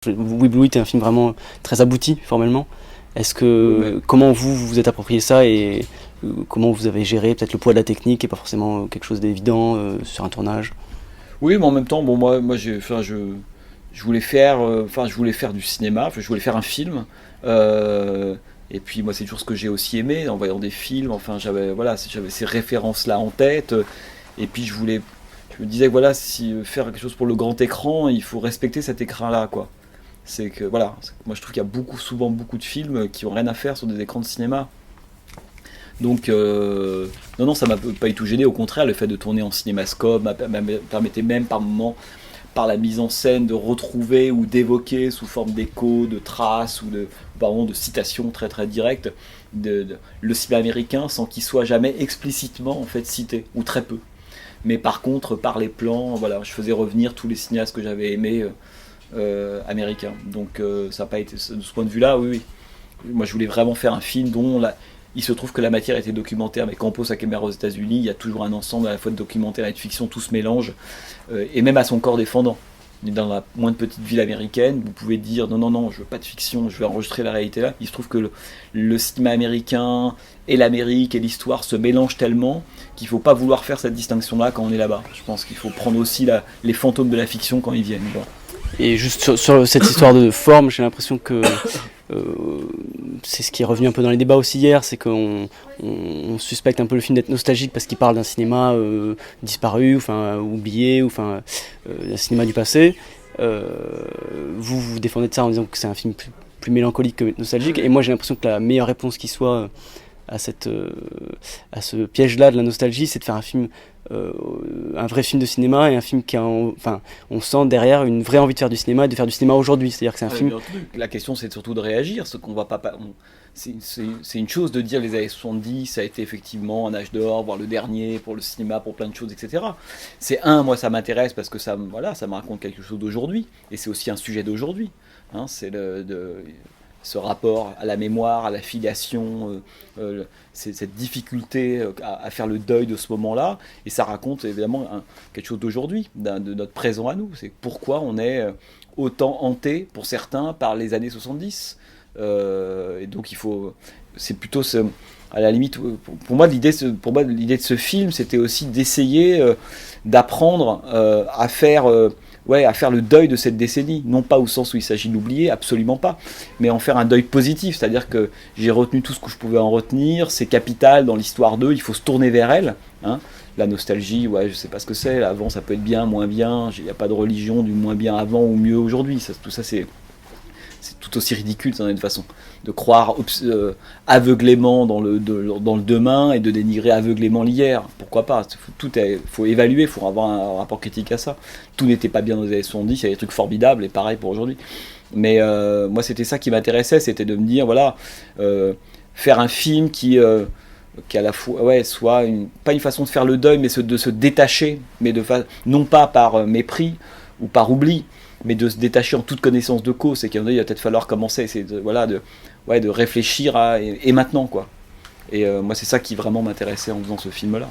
We Blue It est un film vraiment très abouti formellement. Comment vous vous êtes approprié ça et comment vous avez géré peut-être le poids de la technique et pas forcément quelque chose d'évident sur un tournage? Oui, mais en même temps, bon, moi, je voulais faire, je voulais faire du cinéma, je voulais faire un film. euh, et puis moi, c'est toujours ce que j'ai aussi aimé en voyant des films. Enfin, j'avais ces références-là en tête. Et puis je me disais que voilà, si faire quelque chose pour le grand écran, il faut respecter cet écran-là, quoi. C'est que voilà, moi je trouve qu'il y a souvent beaucoup de films qui ont rien à faire sur des écrans de cinéma. Donc, non, non, ça m'a pas du tout gêné. Au contraire, le fait de tourner en cinémascope permettait même par moments, par la mise en scène, de retrouver ou d'évoquer sous forme d'échos, de traces ou de citations très très directes le cinéma américain sans qu'il soit jamais explicitement en fait cité ou très peu. Mais par contre, par les plans, voilà, je faisais revenir tous les cinéastes que j'avais aimés américains. Donc, ça n'a pas été de ce point de vue-là, oui, oui. Moi, je voulais vraiment faire un film dont il se trouve que la matière était documentaire, mais quand on pose sa caméra aux États-Unis, il y a toujours un ensemble à la fois de documentaire et de fiction, tout se mélange, et même à son corps défendant. Dans la moindre petite ville américaine, vous pouvez dire non, non, non, je veux pas de fiction, je vais enregistrer la réalité là. Il se trouve que le cinéma américain et l'Amérique et l'histoire se mélangent tellement qu'il faut pas vouloir faire cette distinction-là quand on est là-bas. Je pense qu'il faut prendre aussi les fantômes de la fiction quand ils viennent. Voilà. Et juste sur cette histoire de forme, j'ai l'impression que c'est ce qui est revenu un peu dans les débats aussi hier, c'est qu'on suspecte un peu le film d'être nostalgique parce qu'il parle d'un cinéma disparu, enfin oublié, ou enfin d'un cinéma du passé. Vous défendez de ça en disant que c'est un film plus mélancolique que nostalgique, et moi j'ai l'impression que la meilleure réponse qui soit à ce piège-là de la nostalgie, c'est de faire un vrai film de cinéma, et un film enfin, on sent derrière une vraie envie de faire du cinéma et de faire du cinéma aujourd'hui. C'est-à-dire que c'est un film. La question, c'est surtout de réagir. Ce qu'on va pas, c'est une chose de dire les années 70, ça a été effectivement un âge d'or, voire le dernier pour le cinéma, pour plein de choses, etc. Moi, ça m'intéresse parce que voilà, ça me raconte quelque chose d'aujourd'hui, et c'est aussi un sujet d'aujourd'hui. Hein, c'est ce rapport à la mémoire, à la filiation, cette difficulté à faire le deuil de ce moment-là, et ça raconte évidemment quelque chose d'aujourd'hui, de notre présent à nous. C'est pourquoi on est autant hanté, pour certains, par les années 70. Et donc c'est plutôt à la limite, pour moi l'idée de ce film, c'était aussi d'essayer d'apprendre à faire le deuil de cette décennie, non pas au sens où il s'agit de l'oublier, absolument pas, mais en faire un deuil positif, c'est-à-dire que j'ai retenu tout ce que je pouvais en retenir, c'est capital dans l'histoire d'eux, il faut se tourner vers elle, hein. La nostalgie, je sais pas ce que c'est, avant ça peut être bien, moins bien, il n'y a pas de religion du moins bien avant ou mieux aujourd'hui, tout ça c'est tout aussi ridicule d'une façon de croire aveuglément dans le demain et de dénigrer aveuglément l'hier. Pourquoi pas? Faut évaluer, faut avoir un rapport critique à ça. Tout n'était pas bien dans les années 70, il y a des trucs formidables, et pareil pour aujourd'hui. Mais moi c'était ça qui m'intéressait, c'était de me dire voilà, faire un film qui à la fois soit pas une façon de faire le deuil, mais de se détacher, mais non pas par mépris ou par oubli, mais de se détacher en toute connaissance de cause. C'est qu'il va peut-être falloir commencer, de réfléchir et maintenant, quoi. Et moi c'est ça qui vraiment m'intéressait en faisant ce film là.